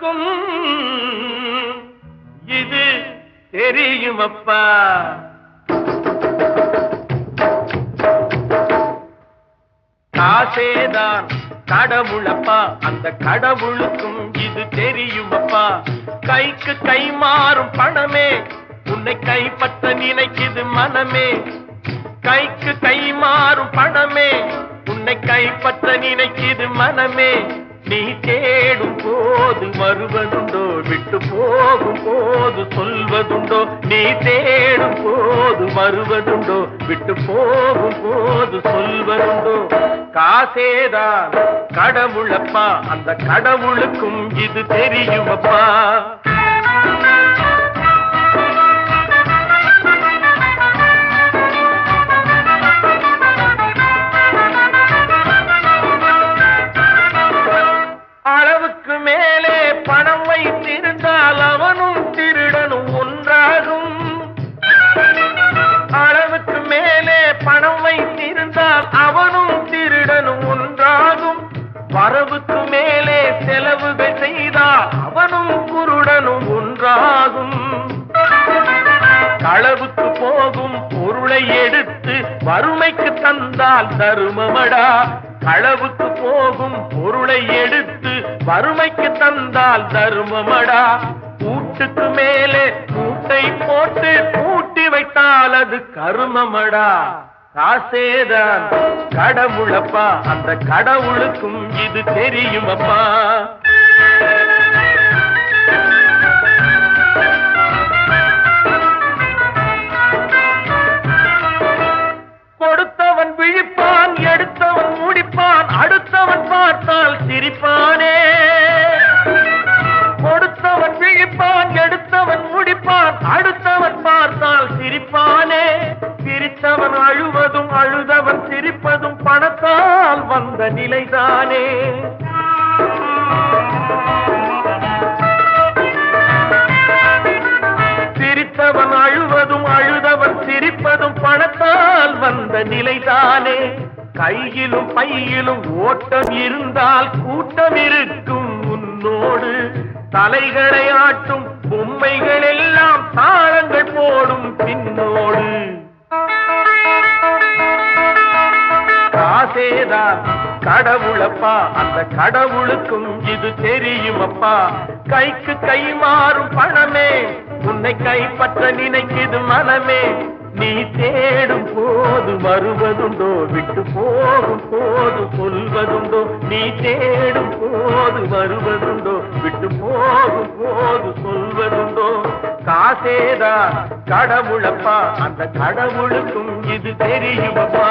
கடவுளுக்கும் இது தெரியுமப்பா. காசேதான் கடவுளப்பா, அந்த கடவுளுக்கும் இது தெரியுமப்பா. கைக்கு கை மாறும் பணமே உன்னை கைப்பற்ற நினைக்குது மனமே. கைக்கு கை மாறும் பணமே உன்னை கைப்பற்ற நினைக்குது மனமே. நீ தேடும் போது வருவதுண்டோ, விட்டு போகும் போது சொல்வதுண்டோ. நீ தேடும் போது வருவதுண்டோ, விட்டு போகும் போது சொல்வதுண்டோ. காசேதான் கடவுளப்பா, அந்த கடவுளுக்கும் இது தெரியுமப்பா. அளவுக்கு மேலே பணம் வைத்திருந்தால் அவனும் திருடனும் ஒன்றாகும். அளவுக்கு மேலே பணம் வைத்திருந்தால் அவனும் திருடனும் ஒன்றாகும். வரவுக்கு மேலே செலவுகள் செய்தால் அவனும் குருடனும் ஒன்றாகும். களவுக்கு போகும் பொருளை எடுத்து வறுமைக்கு தந்தால் தருமமடா. களவுக்கு போகும் பொருளை எடுத்து வறுமைக்கு தந்தால் தருமமடா. கூட்டுக்கு மேலே கூட்டை போட்டு கூட்டி வைத்தால் அது கருமமடா. காசேதான் கடவுளப்பா, அந்த கடவுளுக்கும் இது தெரியுமப்பா. கொடுத்தவன் விழிப்பான், எடுத்தவன் முடிப்பான், அடுத்தவன் பார்த்தால் சிரிப்பானே. கொடுத்தவன் விழிப்பான், எடுத்தவன் முடிப்பான், அடுத்தவன் பார்த்தால் சிரிப்பானே. சிரித்தவன் அழுவதும் அழுதவன் சிரிப்பதும் பணத்தால் வந்த நிலைதானே. சிரித்தவன் அழுவதும் அழுதவன் சிரிப்பதும் பணத்தால் வந்த நிலைதானே. கையிலும் பையிலும் ஓட்டம் இருந்தால் கூட்டம் இருக்கும் உன்னோடு. தலைகளை ஆட்டும் பொம்மைகள் எல்லாம் தாளங்கள் போடும் பின்னோடு. காசேதான் கடவுளப்பா, அந்த கடவுளுக்கும் இது தெரியுமப்பா. கைக்கு கை மாறும் பணமே உன்னை கைப்பற்ற நினைக்குது மனமே. நீ தேடும் போது வருவதுண்டோ, விட்டு போகும் போது சொல்வதுண்டோ. நீ தேடும் போது வருவதுண்டோ, விட்டு போகும் போது சொல்வதுண்டோ. காசேதான் கடவுளப்பா, அந்த கடவுளுக்கும் இது தெரியுமப்பா.